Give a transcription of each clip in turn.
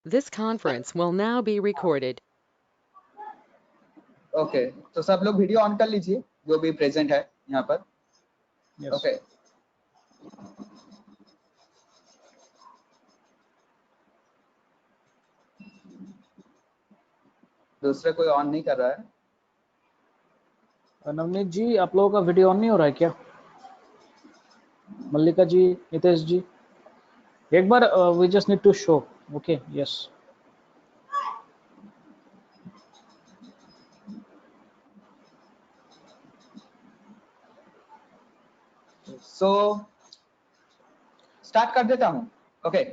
This conference will now be recorded. Okay तो सब लोग वीडियो ऑन कर लीजिए जो भी प्रेजेंट है यहाँ पर Yes. ओके दूसरे कोई ऑन नहीं कर रहा है नवनीत जी, आप लोगों का वीडियो ऑन नहीं हो रहा है क्या? मल्लिका जी, नितेश जी, एक बार we just need to show. Okay, yes. So start कर देता हूँ ओके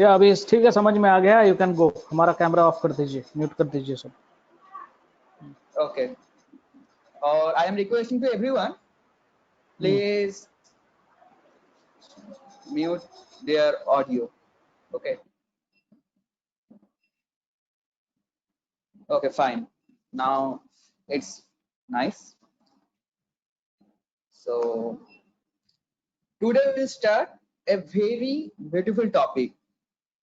या अभी ठीक है, समझ में आ गया. You can go. हमारा कैमरा ऑफ कर दीजिए, म्यूट कर दीजिए सब. ओके और I am requesting to everyone please mute their audio okay okay fine now it's nice so today we will start a very beautiful topic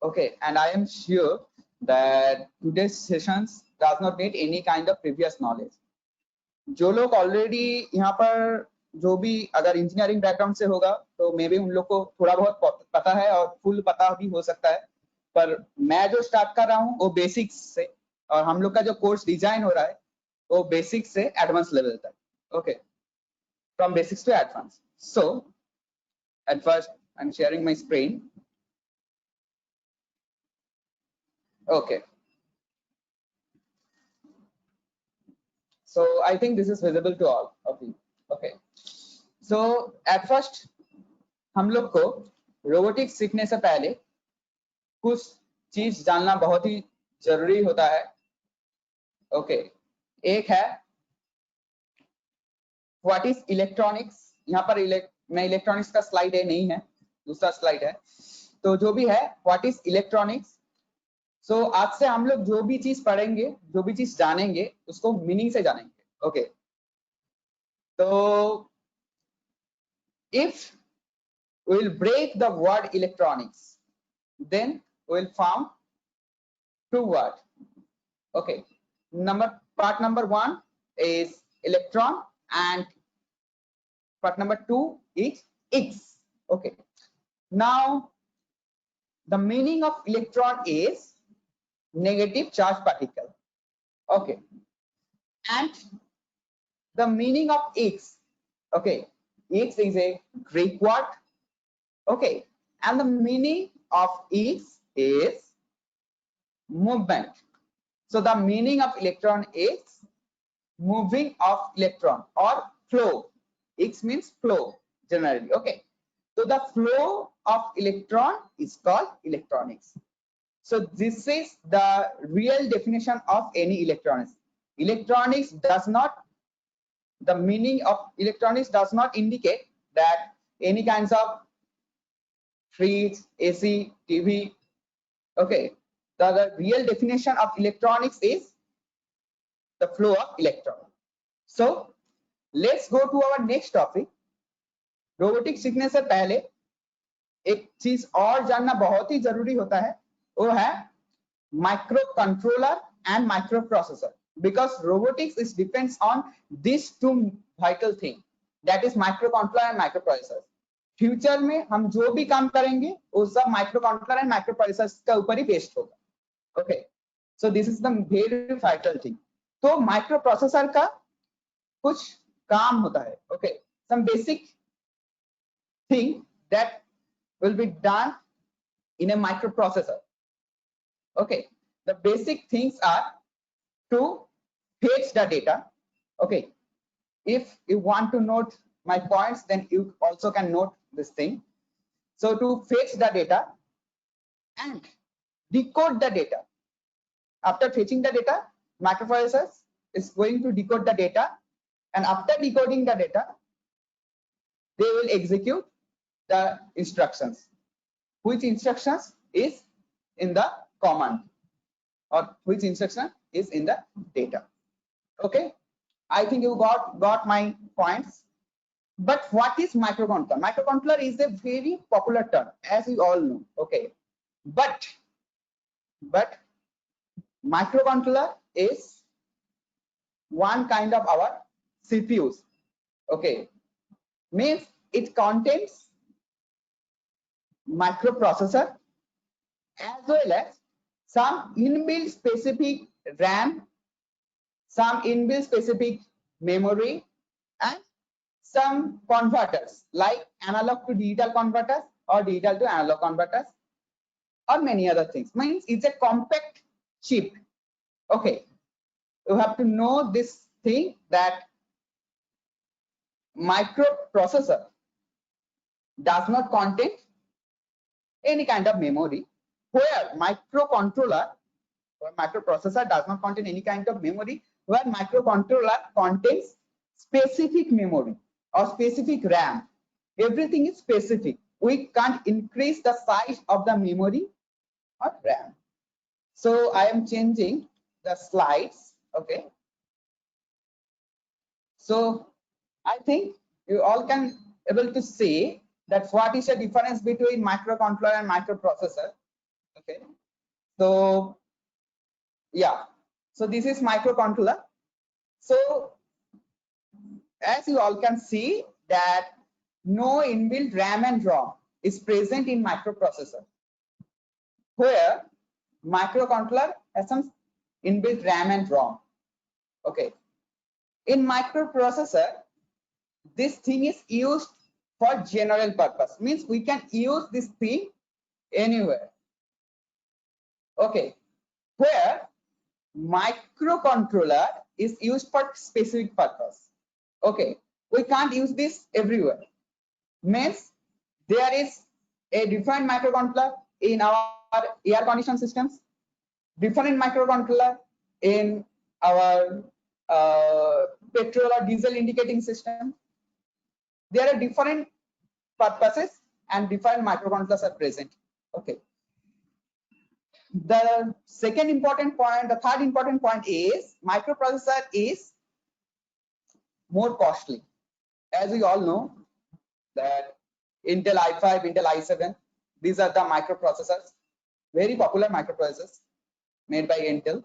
okay and I am sure that today's sessions does not need any kind of previous knowledge जो लोग already यहाँ पर जो भी अगर engineering background से होगा तो मे बी उन लोग को थोड़ा बहुत पता है और फुल पता भी हो सकता है पर मैं जो स्टार्ट कर रहा हूँ वो बेसिक्स से और हम लोग का जो कोर्स डिजाइन हो रहा है वो बेसिक्स से एडवांस लेवल तक okay from basics to advance so at first I am sharing my screen okay so I think this is visible to all of you okay so at first हम लोग को robotics सीखने से पहले कुछ चीज जानना बहुत ही जरूरी होता है ओके एक है व्हाट इज इलेक्ट्रॉनिक्स यहाँ पर मैं इलेक्ट्रॉनिक्स का स्लाइड है नहीं है दूसरा स्लाइड है तो जो भी है व्हाट इज इलेक्ट्रॉनिक्स सो आज से हम लोग जो भी चीज पढ़ेंगे जो भी चीज जानेंगे उसको मीनिंग से जानेंगे ओके तो if we will break the word electronics then we will found two words okay part number 1 is electron and part number 2 is X okay now the meaning of electron is negative charge particle okay and the meaning of X okay X is a Greek word okay and the meaning of X is movement so the meaning of electron is moving of electron or flow X means flow generally okay so the flow of electron is called electronics so this is the real definition of any electronics does not the meaning of electronics does not indicate that any kinds of fridge AC TV okay the real definition of electronics is the flow of electron so let's go to our next topic robotics सीखने से पहले एक चीज और जानना बहुत ही जरूरी होता है वो है micro controller and micro processor because robotics is depends on these two vital thing that is microcontroller and microprocessor future में हम जो भी काम करेंगे वो सब माइक्रोकंट्रोलर एंड माइक्रोप्रोसेसर का ऊपर ही बेस्ड होगा okay so this is the very vital thing तो माइक्रोप्रोसेसर का कुछ काम होता है okay some basic thing that will be done in a microprocessor okay the basic things are to fetch the data okay if you want to note my points then you also can note this thing so to fetch the data and decode the data after fetching the data microprocessor is going to decode the data and after decoding the data they will execute the instructions which instructions is in the command or which instruction is in the data okay I think you got my points but what is microcontroller microcontroller is a very popular term as you all know okay but but microcontroller is one kind of our CPUs. Okay, means it contains microprocessor as well as some inbuilt specific RAM, some inbuilt specific memory, and some converters like analog to digital converters or digital to analog converters, or many other things. Means it's a compact chip. Okay, you have to know this thing that microprocessor does not contain any kind of memory, where microcontroller or microprocessor does not contain any kind of memory, where microcontroller contains specific memory or specific RAM. Everything is specific. We can't increase the size of the memory or RAM. So I am changing the slides. Okay, so I think you all can able to see that what is the difference between microcontroller and microprocessor. Okay, so yeah, so this is microcontroller. So as you all can see that no inbuilt RAM and ROM is present in microprocessor, where microcontroller has some inbuilt RAM and ROM. Okay, in microprocessor, this thing is used for general purpose, means we can use this thing anywhere. Okay, where microcontroller is used for specific purpose. Okay, we can't use this everywhere. Means there is a different microcontroller in our air conditioning systems, different microcontroller in our petrol or diesel indicating system. There are different purposes and different microcontrollers are present. Okay, the second important point, the third important point is microprocessor is more costly. As we all know that Intel i5, Intel i7, these are the microprocessors, very popular microprocessors made by Intel,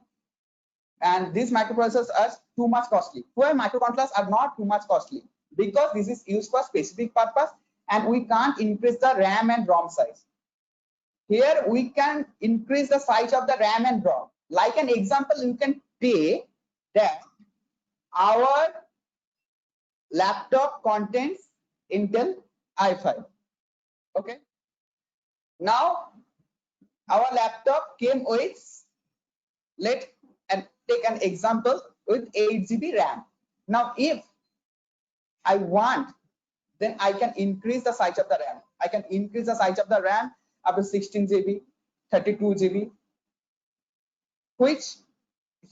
and these microprocessors are too much costly, where microcontrollers are not too much costly, because this is used for specific purpose and we can't increase the RAM and ROM size. Here we can increase the size of the RAM and ROM. Like an example, you can take that our laptop contains Intel i5. Okay, now our laptop came with, let's take an example, with 8 GB RAM. Now if I want, then I can increase the size of the RAM. I can increase the size of the RAM up to 16 GB, 32 GB, which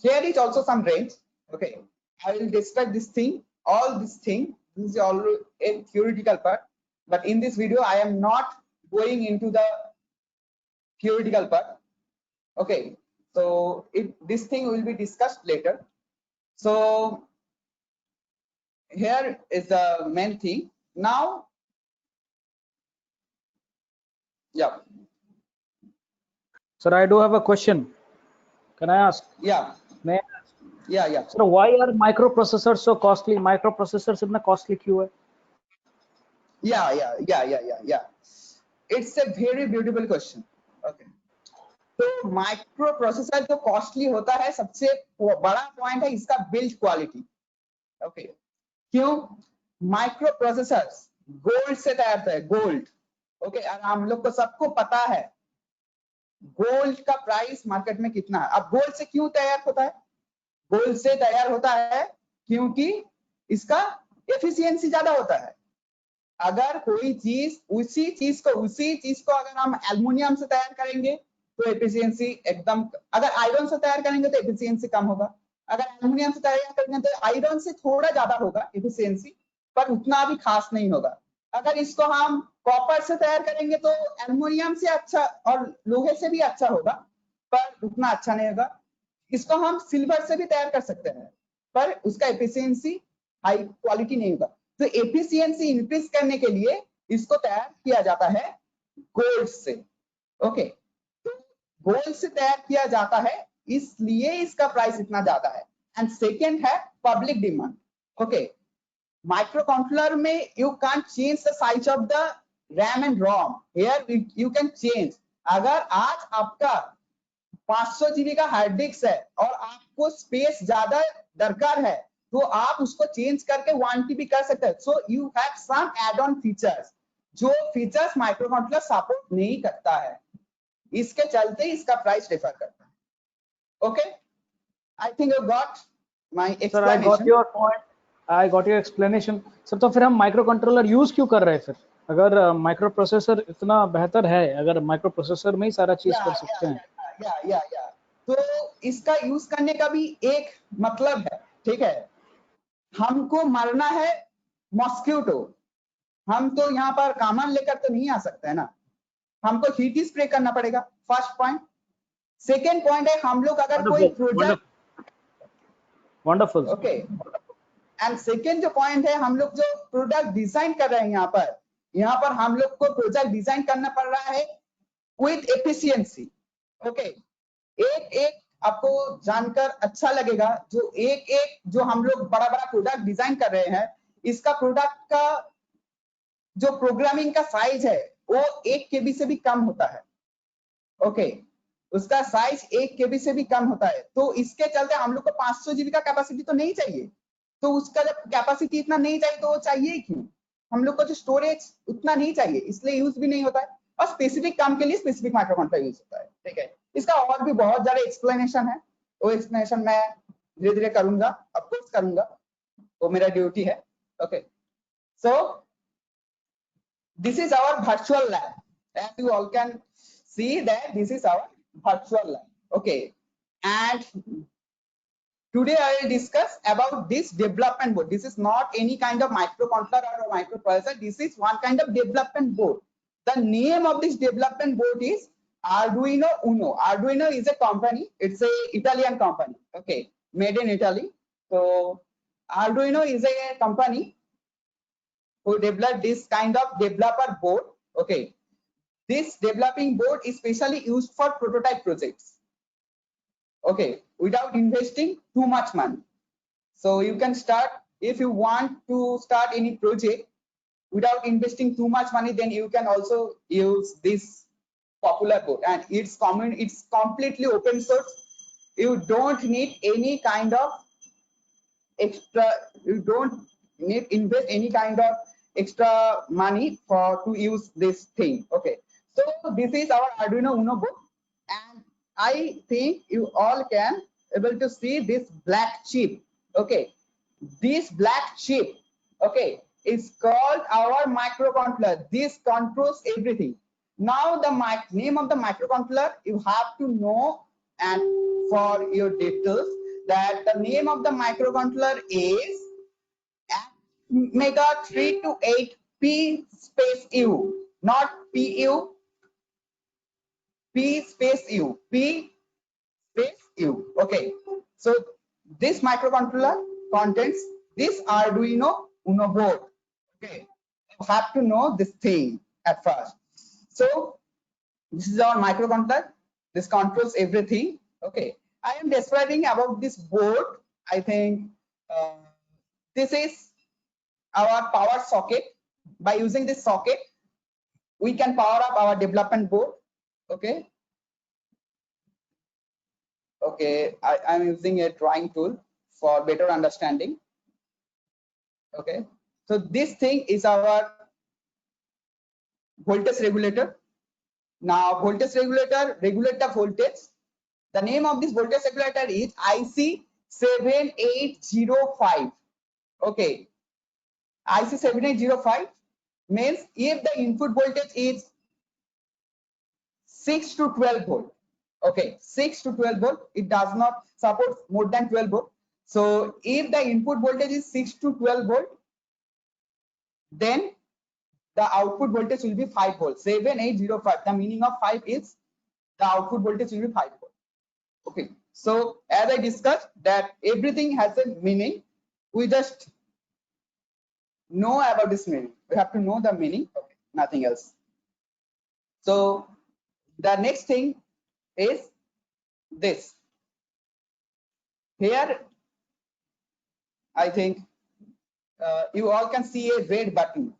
here is also some range. Okay, I will describe this thing, all this thing. This is all a theoretical part, but in this video I am not going into the theoretical part. Okay, so this thing will be discussed later. So here is the main thing. Now, yeah. Sir, I do have a question. Can I ask? Yeah. May I ask? Yeah. Sir, why are microprocessors so costly? Microprocessors इतना costly क्यों है? Yeah. It's a very beautiful question. Okay. तो microprocessor जो costly होता है, सबसे बड़ा point है इसका बिल्ड क्वालिटी. ओके, क्यों? माइक्रोप्रोसेसर्स गोल्ड से तैयार होता है, गोल्ड. ओके, और हम लोग को सबको पता है गोल्ड का प्राइस मार्केट में कितना है. अब गोल्ड से क्यों तैयार होता है? गोल्ड से तैयार होता है क्योंकि इसका एफिशिएंसी ज्यादा होता है. अगर कोई चीज उसी चीज को अगर हम एल्युमिनियम से तैयार करेंगे तो एफिशिएंसी एकदम, अगर आयरन से तैयार करेंगे तो एफिशिएंसी कम होगा. अगर एल्युमिनियम से तैयार करेंगे तो आयरन से थोड़ा ज्यादा होगा एफिशिएंसी, पर उतना भी खास नहीं होगा. अगर इसको हम कॉपर से तैयार करेंगे तो एल्युमिनियम से अच्छा और लोहे से भी अच्छा होगा, पर उतना अच्छा नहीं होगा. इसको हम सिल्वर से भी तैयार कर सकते हैं, पर उसका एफिशिएंसी हाई क्वालिटी नहीं होगा. तो एफिशिएंसी इंक्रीज करने के लिए इसको तैयार किया जाता है गोल्ड से. ओके, तो होल से तैयार किया जाता है, इसलिए इसका प्राइस इतना ज्यादा है। एंड सेकेंड है पब्लिक डिमांड। ओके, माइक्रोकंट्रोलर में you can't change the size of the RAM and ROM. Here you can change. अगर आज आपका 500 GB का हार्ड डिस्क है और आपको स्पेस ज्यादा दरकार है, तो आप उसको चेंज करके 1 TB कर सकते हैं। So you have some add on features, जो फीचर्स माइक्रोकंट्रोलर सपोर्ट नहीं करता है, इसके चलते इसका प्राइस डिफर करता है। Okay, I think you got my sir I got your point, I got your explanation. Sir तो फिर हम माइक्रो कंट्रोलर यूज क्यों कर रहे हैं फिर, अगर माइक्रो प्रोसेसर इतना बेहतर है, अगर माइक्रो प्रोसेसर में ही सारा चीज कर सकते हैं? या तो इसका यूज करने का भी एक मतलब है, ठीक है। हमको मरना है मॉस्किटो, हम तो यहाँ पर कामन लेकर तो नहीं आ सकते है ना, हमको हीट स्प्रे करना पड़ेगा, फर्स्ट पॉइंट। सेकेंड पॉइंट है, हम लोग अगर कोई project, wonderful, okay, and second जो पॉइंट है, हम लोग जो प्रोडक्ट डिजाइन कर रहे हैं यहाँ पर हम लोग को प्रोजेक्ट डिजाइन करना पड़ रहा है विथ एफिशिएंसी। ओके, एक एक आपको जानकर अच्छा लगेगा, जो एक एक जो हम लोग बड़ा बड़ा प्रोडक्ट डिजाइन कर रहे हैं, इसका प्रोडक्ट का जो प्रोग्रामिंग का साइज है वो 1 KB से भी कम होता है। ओके, उसका साइज 1 KB से भी कम होता है। तो इसके चलते हम लोग को 500 GB का कैपेसिटी तो नहीं चाहिए, तो उसका जब कैपेसिटी इतना नहीं चाहिए तो वो चाहिए क्यों, हम लोग को जो स्टोरेज उतना नहीं चाहिए, इसलिए यूज भी नहीं होता है। और स्पेसिफिक काम के लिए स्पेसिफिक माइक्रोकंट्रोलर यूज होता है, ठीक है। इसका और भी बहुत ज्यादा एक्सप्लेनेशन है, वो एक्सप्लेनेशन मैं धीरे धीरे करूंगा, ऑफकोर्स करूंगा, वो मेरा ड्यूटी है। Okay, so this is our virtual lab, and you all can see that this is our virtual lab. Okay, and today I will discuss about this development board. This is not any kind of microcontroller or a microprocessor, this is one kind of development board. The name of this development board is Arduino Uno. Arduino is a company, it's a Italian company, okay, made in Italy. So Arduino is a company who developed this kind of developer board. Okay, this developing board is specially used for prototype projects, okay, without investing too much money. So you can start, if you want to start any project without investing too much money, then you can also use this popular board, and it's completely open source. You don't need any kind of extra, you don't need invest any kind of extra money for to use this thing. Okay, so this is our Arduino Uno board, and I think you all can able to see this black chip. Okay, this black chip, okay, is called our microcontroller. This controls everything. Now the name of the microcontroller you have to know, and for your details, that the name of the microcontroller is Mega 328P space U, not PU, P space U, P space U. Okay, so this microcontroller contains this Arduino Uno board. Okay, you have to know this thing at first. So this is our microcontroller, this controls everything. Okay, I am describing about this board. I think this is our power socket. By using this socket, we can power up our development board. Okay, okay, I'm using a drawing tool for better understanding. Okay, so this thing is our voltage regulator. Now voltage regulator regulate the voltage. The name of this voltage regulator is IC7805. okay, IC7805 means if the input voltage is 6 to 12 volt, okay, 6 to 12 volt, it does not support more than 12 volt. So if the input voltage is 6 to 12 volt, then the output voltage will be 5 volt. 7805, the meaning of 5 is the output voltage will be 5 volt. Okay, so as I discussed that everything has a meaning, we just know about this meaning, we have to know the meaning, okay, nothing else. So the next thing is this. Here, I think you all can see a red button.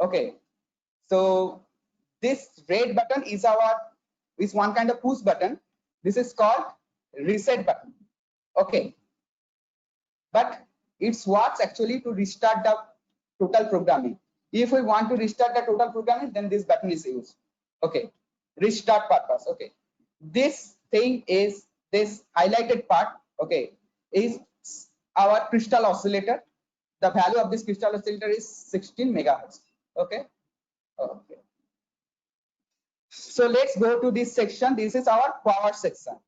Okay, so this red button is one kind of push button. This is called reset button. Okay, but it works actually to restart the total programming. If we want to restart the total programming, then this button is used. Okay, restart purpose. Okay, this thing is this highlighted part. Okay, is our crystal oscillator. The value of this crystal oscillator is 16 megahertz. Okay, okay. So let's go to this section. This is our power section.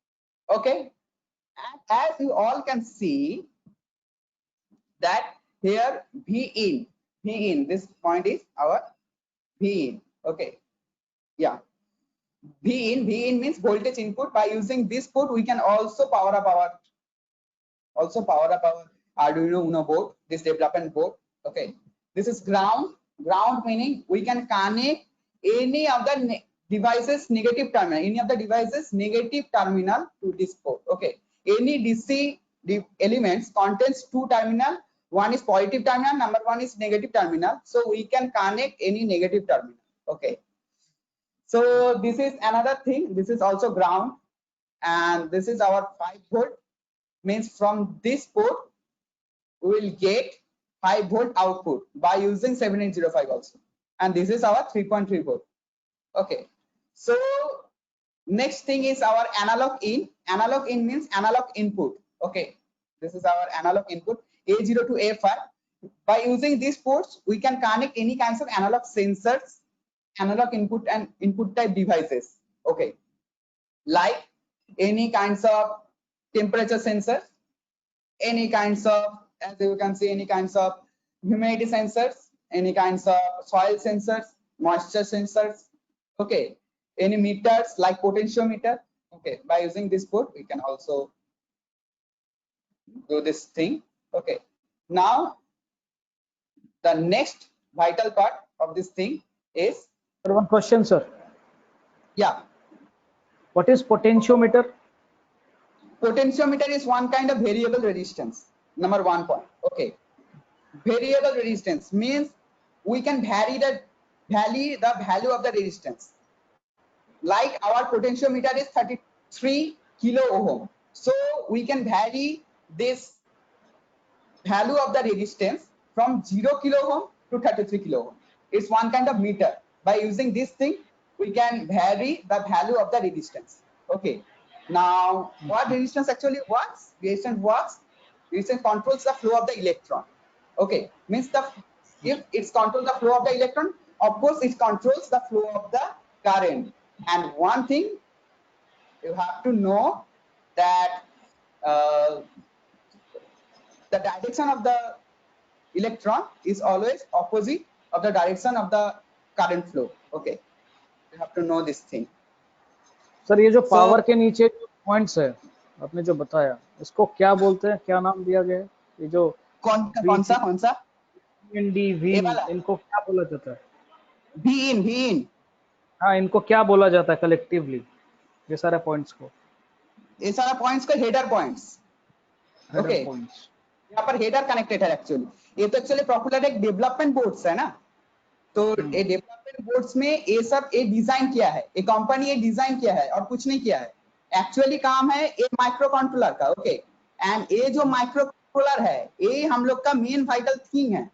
Okay, and as you all can see that here V in this point is our V in. Okay, yeah, V in means voltage input. By using this port, we can also power up our Arduino Uno board, this development board. Okay, this is ground. Ground meaning we can connect any of the devices negative terminal, to this port. Okay, any DC elements contains two terminal. One is positive terminal, number one is negative terminal. So we can connect any negative terminal. Okay. So this is another thing. This is also ground, and this is our 5 volt. Means from this port we will get 5 volt output by using 7805 also, and this is our 3.3 volt. Okay, so next thing is our analog in. Analog in means analog input. Okay, this is our analog input A0 to A5. By using these ports, we can connect any kinds of analog sensors, analog input and input type devices. Okay, like any kinds of temperature sensors, any kinds of, as you can see, any kinds of humidity sensors, any kinds of soil sensors, moisture sensors. Okay, any meters like potentiometer. Okay, by using this port we can also do this thing. Okay, now the next vital part of this thing is, One question, sir. yeah, What is potentiometer? potentiometer is one kind of variable resistance. Number 1 point. Okay, variable resistance means we can vary the value of the resistance. Like our potentiometer is 33 kilo ohm, so we can vary this value of the resistance from 0 kilo ohm to 33 kilo ohm. It's one kind of meter. By using this thing, we can vary the value of the resistance. Okay, now what resistance actually works? Resistance controls the flow of the electron. Okay, means if it controls the flow of the electron, of course it controls the flow of the current. And one thing you have to know that the direction of the electron is always opposite of the direction of the current flow. Okay, you have to know this thing. Sir ये जो power के नीचे जो points है आपने जो बताया, इसको क्या बोलते हैं, क्या नाम दिया गया है? ये जो कौन सा डी वी, इनको क्या बोला जाता है? वी इन हाँ, इनको क्या बोला जाता है कलेक्टिवली, ये सारे पॉइंट्स को? ये सारा पॉइंट्स को हेडर पॉइंट्स. ओके, यहाँ पर हेडर कनेक्टेड है एक्चुअली. ये तो एक्चुअली पॉपुलर एक डेवलपमेंट बोर्ड्स है ना, तो ये डेवलपमेंट बोर्ड्स में ये सब ये डिजाइन किया है, ये कंपनी ये डिजाइन किया है और कुछ नहीं किया है. एक्चुअली काम है ये माइक्रो कंट्रोलर का. ओके, एंड ये जो माइक्रो कंट्रोलर है ये हम लोग का मेन वाइटल थिंग है.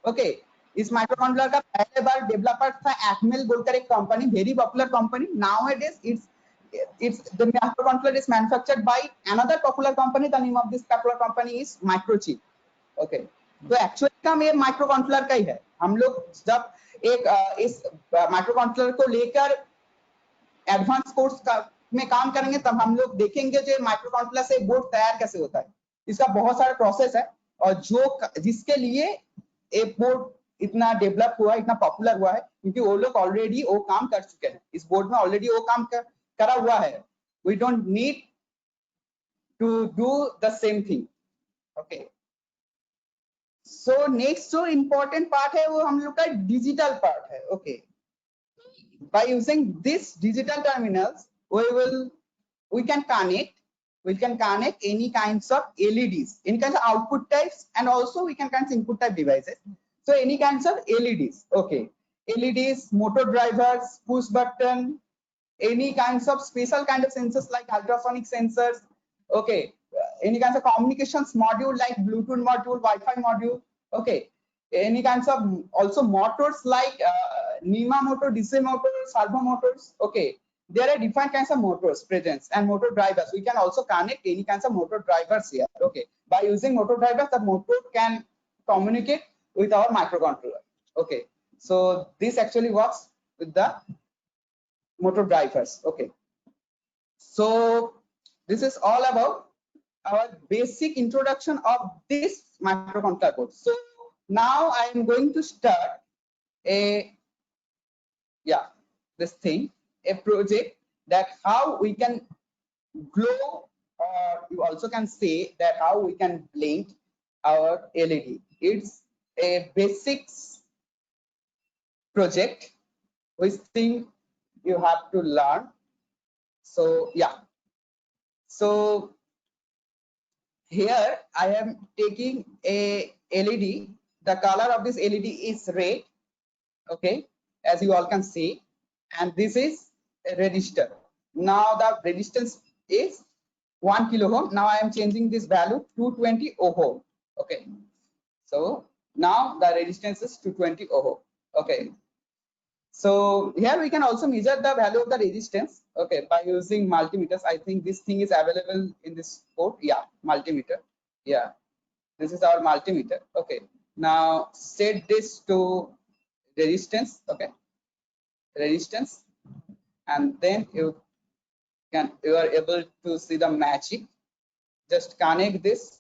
ओके, इस माइक्रो कंट्रोलर का पहले बार डेवलपर था एक्मेल बोलकर एक company, very popular company. Nowadays the microcontroller is manufactured by another popular company. The name of this popular company is Microchip. Okay, तो एक्चुअली काम ये माइक्रो कंट्रोलर का ही है. हम लोग जब एक इस माइक्रो कंट्रोलर को लेकर एडवांस कोर्स में काम करेंगे तब हम लोग देखेंगे जो माइक्रो कंट्रोलर से बोर्ड तैयार कैसे होता है. इसका बहुत सारा प्रोसेस है और जिसके लिए ये बोर्ड इतना डेवलप हुआ, इतना पॉपुलर हुआ है, क्योंकि वो लोग ऑलरेडी वो काम कर चुके हैं. इस बोर्ड में ऑलरेडी वो काम करा हुआ है. We don't need to do the same thing. Okay. So next जो important part है वो हम लोग का digital part है. Okay. By using this digital terminals, we will we can connect any kinds of LEDs, any kinds of output types, and also we can connect input type devices. So any kinds of LEDs, okay, LEDs, motor drivers, push button, any kinds of special kind of sensors like ultrasonic sensors, okay, any kinds of communications module like Bluetooth module, Wi-Fi module, okay, any kinds of also motors like NEMA motor, DC motor, servo motors, okay. There are different kinds of motors present and motor drivers. We can also connect any kinds of motor drivers here, okay. By using motor drivers, the motor can communicate with our microcontroller, okay. So this actually works with the motor drivers, okay. So this is all about our basic introduction of this microcontroller code. So now I am going to start a project that how we can glow, or you also can say that how we can blink our LED. It's a basics project which thing you have to learn. So yeah, so here I am taking a LED. The color of this LED is red, okay, as you all can see, and this is a resistor. Now the resistance is 1 kilo ohm. Now I am changing this value to 220 ohm, okay. So now the resistance is 220 ohm, okay. So here we can also measure the value of the resistance, okay, by using multimeters. I think this thing is available in this code. Yeah, multimeter. Yeah, this is our multimeter, okay. Now set this to resistance, okay, resistance, and then you are able to see the magic. Just connect this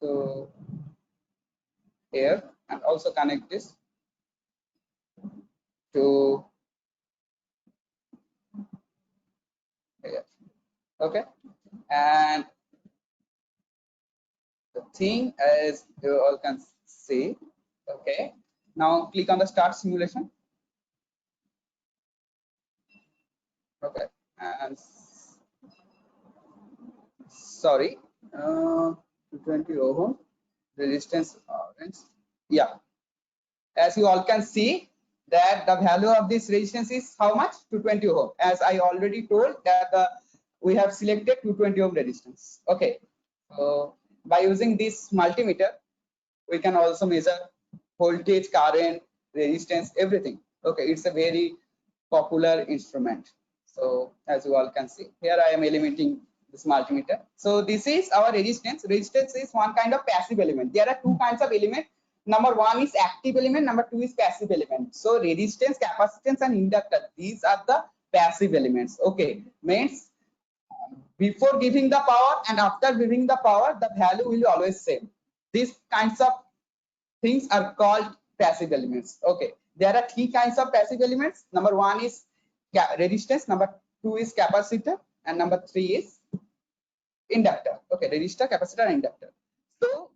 to here and also connect this to here, okay. And the thing, as you all can see, okay, now click on the start simulation, okay, and sorry, 220 ohm resistance orange, yeah, as you all can see that the value of this resistance is how much? 220 ohm, as I already told that we have selected 220 ohm resistance, okay. So by using this multimeter we can also measure voltage, current, resistance, everything, okay. It's a very popular instrument. So as you all can see here, I am eliminating this multimeter. So this is our resistance. Resistance is one kind of passive element. There are two kinds of element. Number one is active element, number two is passive element. So resistance, capacitance, and inductor, these are the passive elements, okay. Means before giving the power and after giving the power, the value will be always same. These kinds of things are called passive elements, okay. There are three kinds of passive elements. Number one is resistance, number two is capacitor, and number three is inductor, okay. Resistor, capacitor, and inductor. So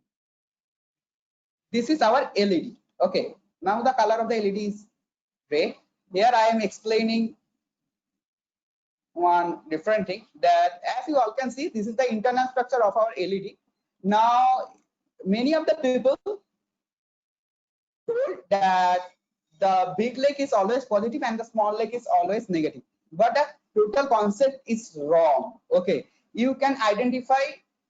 this is our LED, okay. Now the color of the LED is red. Here I am explaining one different thing, that as you all can see, this is the internal structure of our LED. Now many of the people told that the big leg is always positive and the small leg is always negative, but the total concept is wrong, okay. You can identify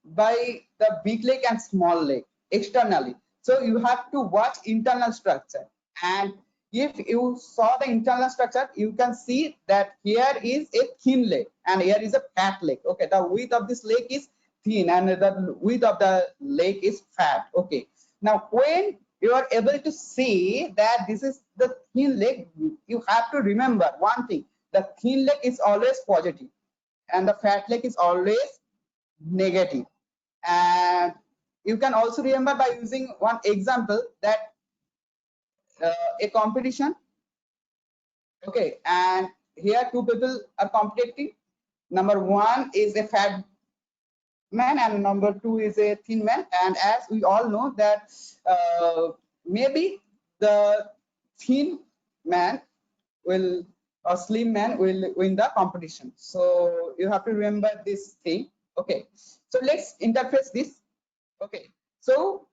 by the big leg and small leg externally, so you have to watch internal structure. And if you saw the internal structure, you can see that here is a thin leg and here is a fat leg, okay. The width of this leg is thin and the width of the leg is fat, okay. Now when you are able to see that this is the thin leg, you have to remember one thing: the thin leg is always positive and the fat leg is always negative. And you can also remember by using one example that a competition, okay, and here two people are competing. Number one is a fat man and number two is a thin man, and as we all know that maybe the thin man will a slim man will win the competition. So you have to remember this thing. Okay, so let's interface this. Okay, so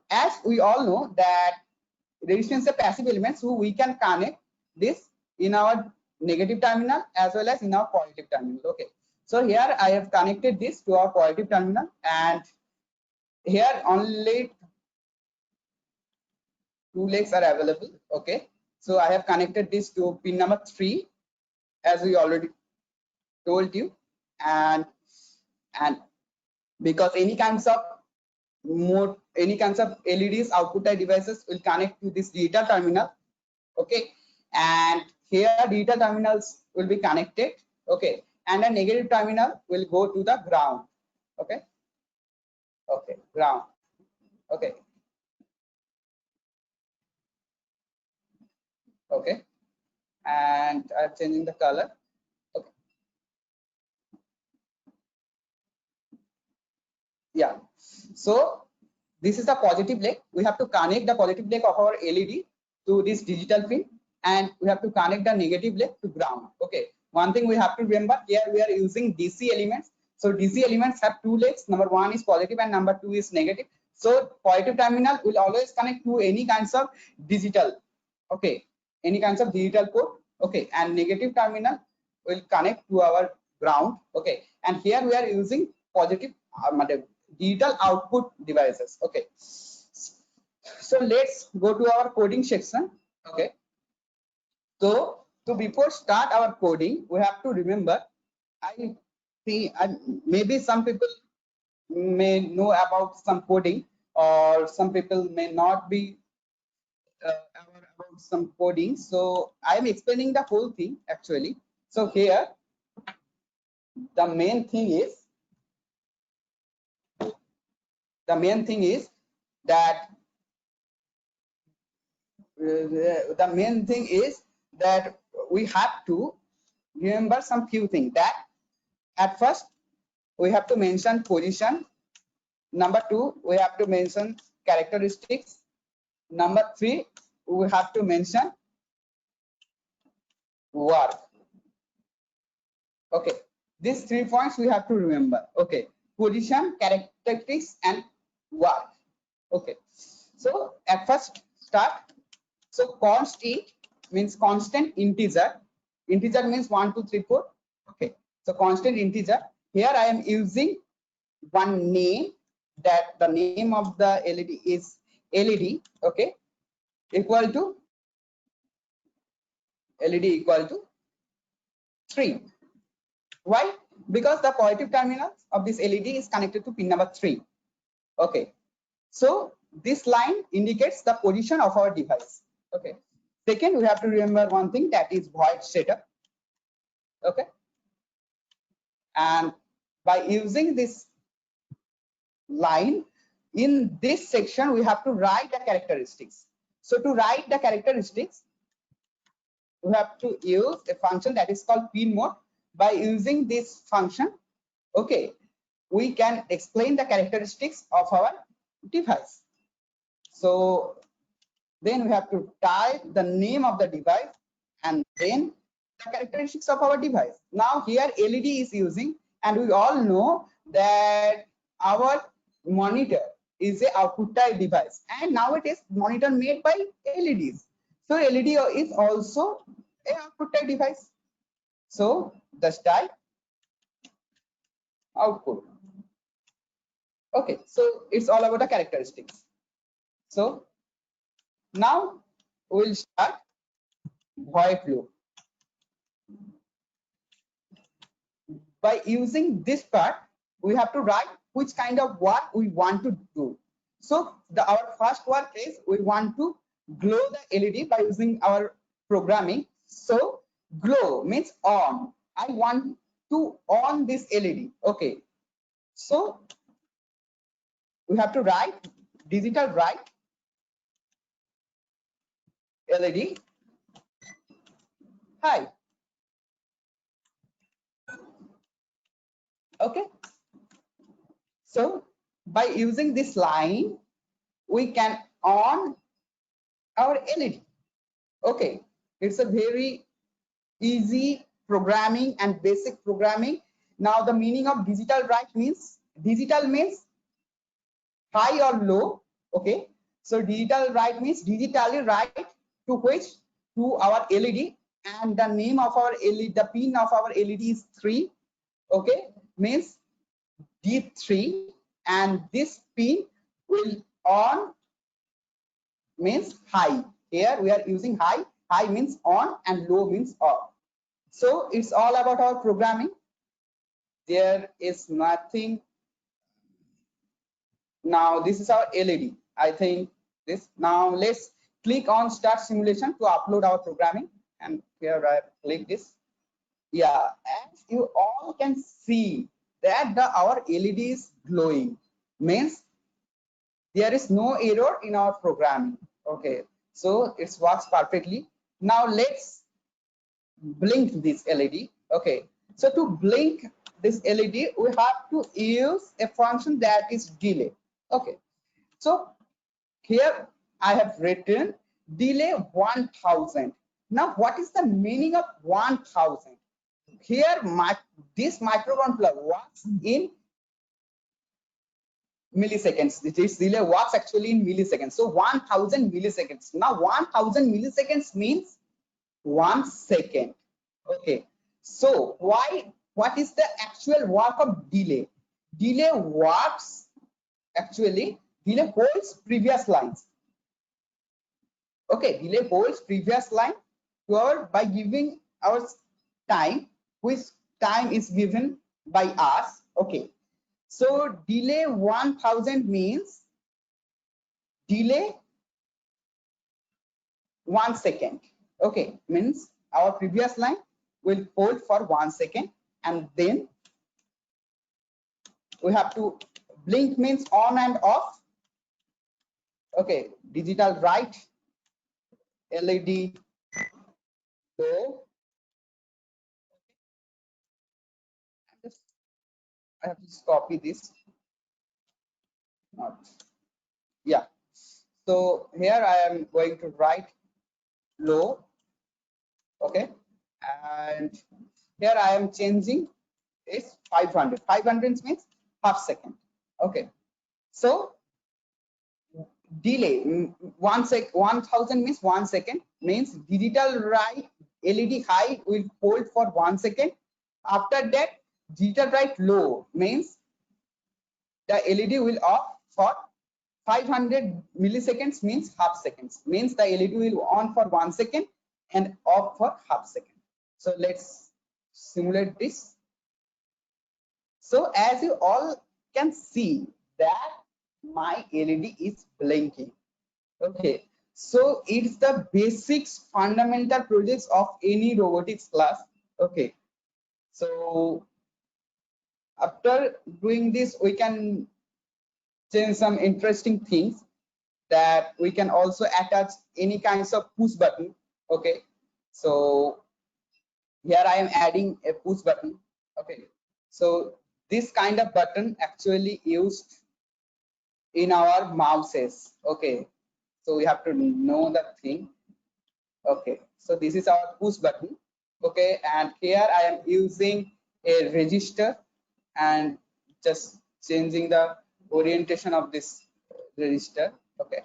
as we all know that resistance is a passive element, so we can connect this in our negative terminal as well as in our positive terminal. Okay, so here I have connected this to our positive terminal, and here only two legs are available. Okay, so I have connected this to pin number 3 as we already told you, and because any kinds of LEDs output type devices will connect to this digital terminal. Okay, and here digital terminals will be connected. Okay, and a negative terminal will go to the ground. Okay, ground. Okay, and I'm changing the color. Okay, yeah, so this is the positive leg. We have to connect the positive leg of our LED to this digital pin, and we have to connect the negative leg to ground. Okay, one thing we have to remember, here we are using DC elements. So DC elements have two legs. Number 1 is positive and number 2 is negative. So positive terminal will always connect to any kinds of digital, okay, any kinds of digital port. Okay, and negative terminal will connect to our ground. Okay, and here we are using positive digital output devices. Okay, so let's go to our coding section. Okay, so before start our coding, we have to remember, I think maybe some people may know about some coding, or some people may not be aware about some coding. So I am explaining the whole thing actually. So here the main thing is that we have to remember some few things. That at first we have to mention position. Number 2, we have to mention characteristics. Number 3, we have to mention work. Okay, these 3 points we have to remember. Okay, position, characteristics, and work. Okay, so at first start. So const int means constant integer. Integer means 1, 2, 3, 4. Okay, so constant integer. Here I am using one name, that the name of the LED is LED. Okay, equal to LED equal to 3. Why? Because the positive terminal of this LED is connected to pin number 3. Okay, so this line indicates the position of our device. Okay, second, we have to remember one thing, that is void setup. Okay, and by using this line in this section, we have to write the characteristics. So to write the characteristics, we have to use a function that is called pin mode. By using this function, okay, we can explain the characteristics of our device. So then we have to type the name of the device and then the characteristics of our device. Now here LED is using, and we all know that our monitor is a output type device, and nowadays monitor made by LEDs. So LED is also a output type device. So just type output. Okay, so it's all about the characteristics. So now we'll start void loop. By using this part, we have to write which kind of work we want to do. So our first work is we want to glow the LED by using our programming. So glow means on. I want to on this LED. Okay, so we have to write digital write LED high. Okay, so by using this line, we can on our LED. Okay, it's a very easy programming and basic programming. Now the meaning of digital write means, digital means high or low. Okay, so digital write means digitally write to which, to our LED, and the name of our LED, the pin of our LED is 3. Okay, means D3, and this pin will on means high. Here we are using high. High means on and low means off. So it's all about our programming. There is nothing. Now this is our LED. I think this. Now let's click on start simulation to upload our programming. And here I click this. Yeah, as you all can see that our LED is glowing, means there is no error in our programming. Okay, so it works perfectly. Now let's blink this LED. Okay, so to blink this LED, we have to use a function that is delay. Okay, so here I have written delay 1000. Now what is the meaning of 1000? Here this microcontroller works in milliseconds. This delay works actually in milliseconds. So 1000 milliseconds. Now 1000 milliseconds means 1 second. Okay, so what is the actual work of delay? Delay works actually, delay holds previous lines. Okay, delay holds previous line to our by giving our time, which time is given by us. Okay, so delay 1000 means delay 1 second. Okay, means our previous line will hold for 1 second, and then we have to blink means on and off. Okay, digital write LED low. I have to just copy this. Not. Yeah. So here I am going to write low. Okay, and here I am changing is 500. 500 means half second. Okay, so delay 1000 means 1 second, means digital write LED high will hold for 1 second. After that, digital write low means the LED will off for 500 milliseconds, means half seconds, means the LED will on for 1 second and off for half second. So let's simulate this. So as you all can see that my LED is blinking. Okay, so it's the basics fundamental projects of any robotics class. Okay, so after doing this, we can change some interesting things, that we can also attach any kinds of push button. Okay, so here I am adding a push button. Okay, so this kind of button actually used in our mouses. Okay, so we have to know that thing. Okay, so this is our push button. Okay, and here I am using a register and just changing the orientation of this register. Okay,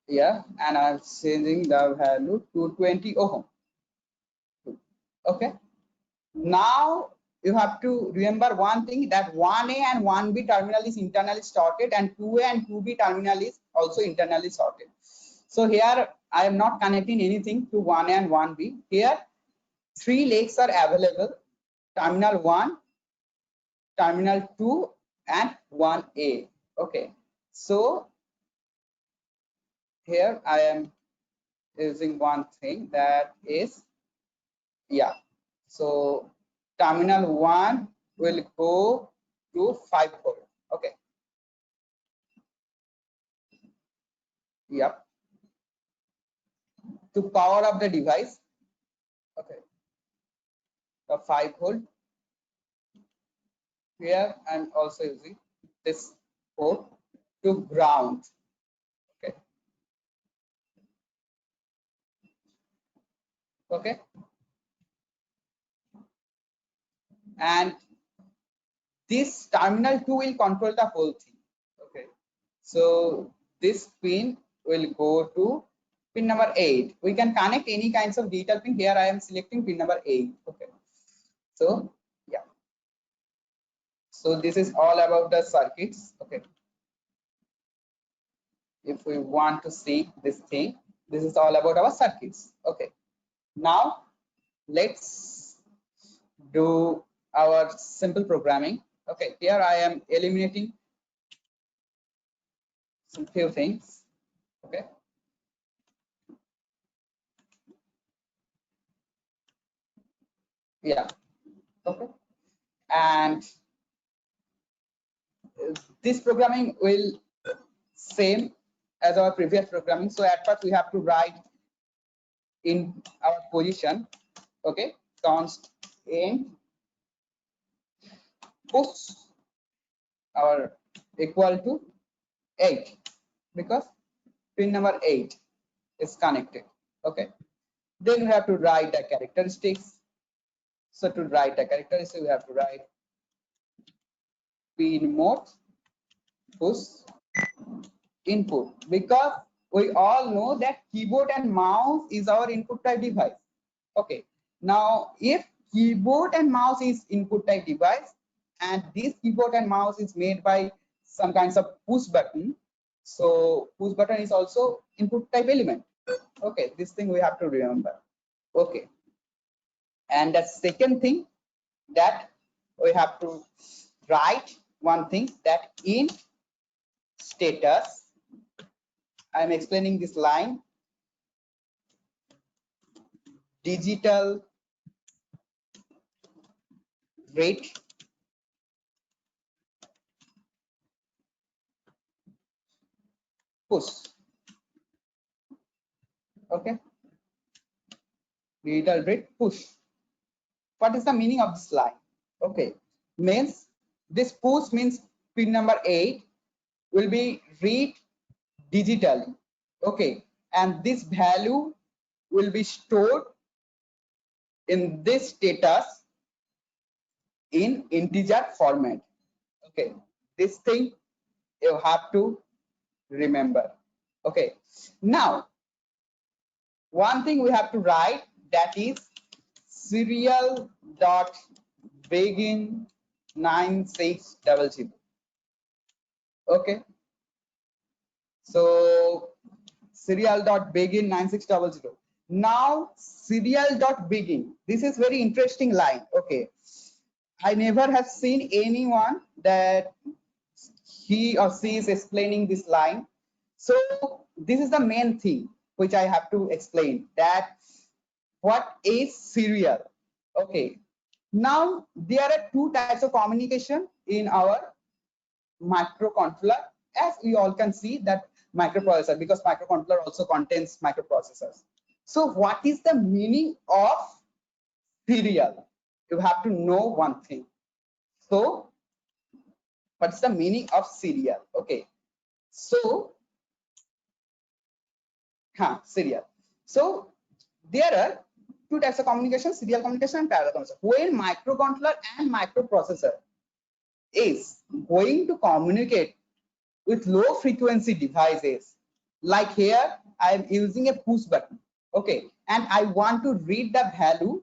yeah, and I'm changing the value to 20 ohm. Okay, now you have to remember one thing, that 1A and 1B terminal is internally sorted, and 2A and 2B terminal is also internally sorted. So here I am not connecting anything to 1A and 1B. Here 3 legs are available: terminal 1, terminal 2, and 1A. Okay, so here I am using one thing, that is, yeah, so terminal 1 will go to 5 volt. Okay, yep, to power up the device. Okay, the 5 volt. Here I'm also using this port. to ground. Okay. Okay. And this terminal 2 will control the whole thing. Okay. So this pin will go to pin number 8. We can connect any kinds of digital pin. Here I am selecting pin number 8. Okay. So yeah. So this is all about the circuits. Okay. If we want to see this thing, this is all about our circuits. Okay. Now let's do our simple programming. Okay. Here I am eliminating some few things. Okay. Yeah. Okay. And this programming will same as our previous programming. So at first we have to write in our position. Okay. Const in push our equal to 8 because pin number 8 is connected. Okay. Then we have to write the characteristics. So to write the characteristics, we have to write pin mode push input, because we all know that keyboard and mouse is our input type device. Okay. Now if keyboard and mouse is input type device and this keyboard and mouse is made by some kinds of push button, so push button is also input type element. Okay, this thing we have to remember. Okay. And the second thing that we have to write one thing, that in status, I'm explaining this line, digital rate push. Okay. Digital rate push. What is the meaning of this line? Okay. Means this push means pin number 8 will be read digitally. Okay. And this value will be stored in this status in integer format. Okay. This thing you have to remember. Okay. Now one thing we have to write, that is serial dot begin 9600. Okay. So serial dot begin 9600. Now serial dot begin, this is very interesting line. Okay. I never have seen anyone that he or she is explaining this line. So this is the main thing which I have to explain, that what is serial. Okay. Now there are two types of communication in our microcontroller, as we all can see that microprocessor, because microcontroller also contains microprocessors. So what is the meaning of serial? You have to know one thing. So what's the meaning of serial? Okay. So serial. So there are two types of communication, serial communication and parallel communication. When microcontroller and microprocessor is going to communicate with low frequency devices, like here I am using a push button. Okay. And I want to read the value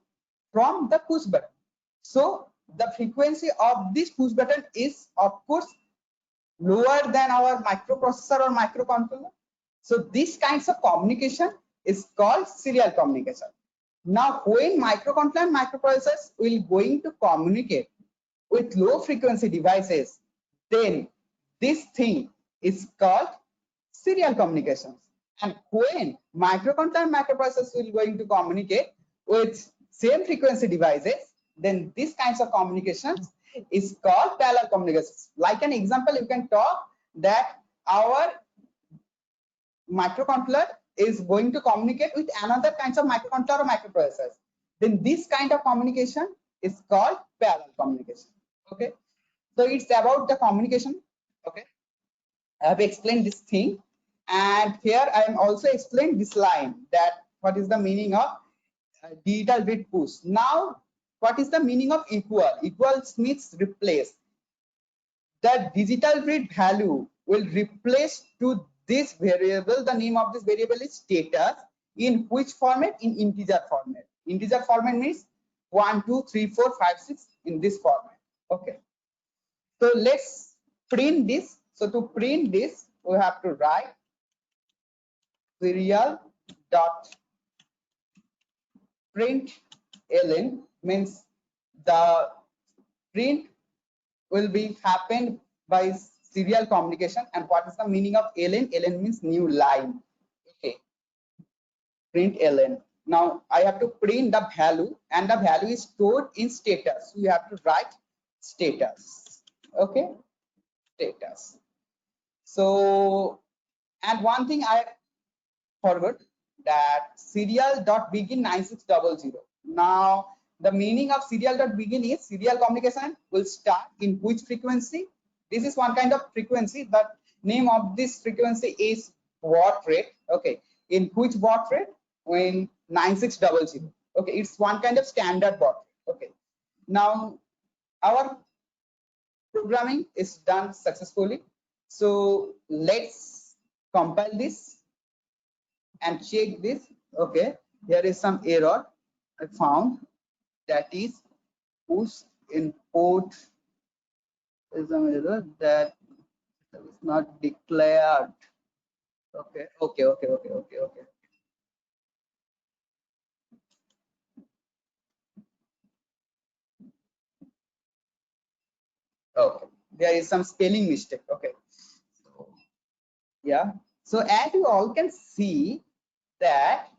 from the push button. So the frequency of this push button is of course lower than our microprocessor or microcontroller. So this kinds of communication is called serial communication. Now when microcontroller and microprocessors will going to communicate with low frequency devices, then this thing is called serial communications. And when microcontroller and microprocessors will going to communicate with same frequency devices, then these kinds of communications is called parallel communications. Like an example, you can talk that our microcontroller is going to communicate with another kinds of microcontroller or microprocessors. Then this kind of communication is called parallel communication. Okay. So it's about the communication. Okay. I have explained this thing, and here I am also explained this line, that what is the meaning of digital bit push. Now, what is the meaning of equal? Equal means replace. The digital bit value will replace to this variable. The name of this variable is status. In which format? In integer format. Integer format means 1, 2, 3, 4, 5, 6 in this format. Okay. So let's print this. So to print this, we have to write serial dot print ln, means the print will be happened by serial communication. And what is the meaning of ln? Ln means new line. Okay, print ln. Now I have to print the value, and the value is stored in status. So you have to write status. Okay, status. So, and one thing I forgot, that serial dot begin 9600. Now the meaning of serial dot begin is serial communication will start in which frequency. This is one kind of frequency. The name of this frequency is baud rate. Okay, in which baud rate? When 9600. Okay, it's one kind of standard baud rate. Okay, now our programming is done successfully. So let's compile this and check this. Okay, there is some error I found, that is push input is some error that is not declared. Okay. Okay, there is some spelling mistake. Okay, so yeah, so as you all can see that,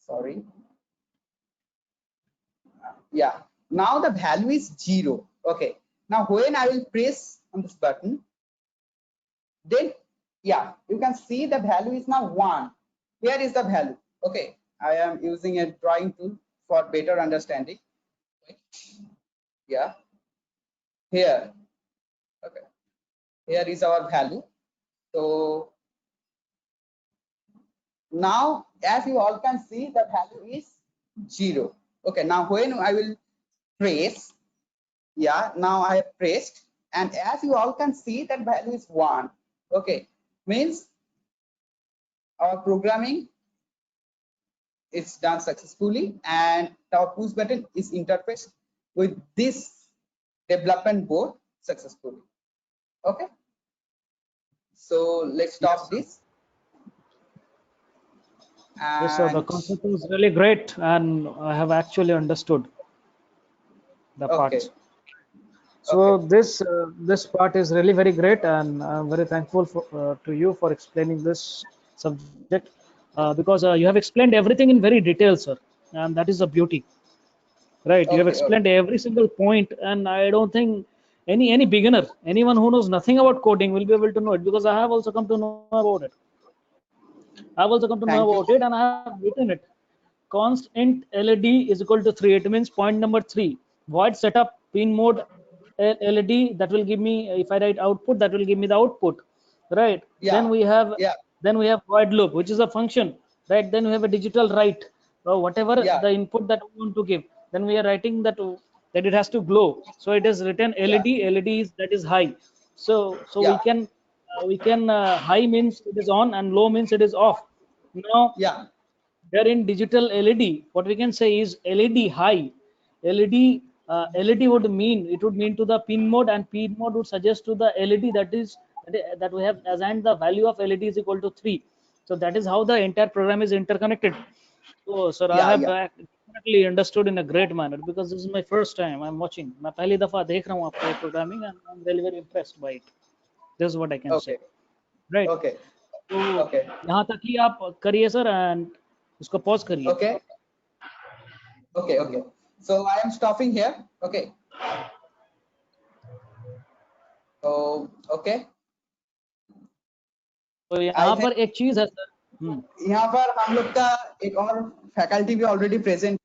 sorry, yeah, now the value is 0. Okay, now when I will press on this button, then yeah, you can see the value is now 1. Here is the value. Okay, I am using a drawing tool for better understanding. Yeah, here. Okay, here is our value. So now as you all can see, the value is 0. Okay, now when I will press, yeah, now I have pressed, and as you all can see, that value is 1. Okay, means our programming is done successfully, and our push button is interfaced with this development board successfully. Okay, so let's stop this. Yes, sir. The And concept was really great, and I have actually understood the okay, parts. So okay, this part is really very great, and I'm very thankful to you for explaining this subject, because you have explained everything in very detail, sir, and that is the beauty, right? You have okay, explained every single point, and I don't think any beginner, anyone who knows nothing about coding, will be able to know it, because I have also come to know about it. I've also come to know thank you. about it, and I have written it. Const int led is equal to 3. It means point number 3. Void setup pin mode led, that will give me, if I write output, that will give me the output, right? Yeah, yeah, Then we have void loop, which is a function, right? Then we have a digital write, whatever yeah, the input that we want to give. Then we are writing that it has to glow. So it is written yeah, led is, that is high. So yeah, we can high means it is on, and low means it is off. Now yeah, here in digital LED, what we can say is LED high. LED would mean, it would mean to the pin mode, and pin mode would suggest to the LED that we have assigned the value of LED is equal to 3. So that is how the entire program is interconnected. So sir, I yeah, have yeah. definitely understood in a great manner, because this is my first time I'm watching. मैं पहली दफा देख रहा हूँ आपका programming, and I'm really very impressed by it. This is what I can say, Okay, right? okay, तो okay, यहाँ तक ही आप करिए सर, एंड उसको पॉज करिए. okay, okay. So I am stopping here. Okay. So okay. तो I यहाँ think पर एक चीज है सर. यहाँ पर हम लोग का एक और फैकल्टी भी ऑलरेडी प्रेजेंट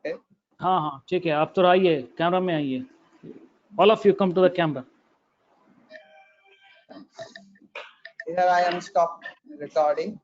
है. हाँ हाँ ठीक है, आप तो आइए, कैमरा में आइए. All of you come to the camera. Here I am stop recording.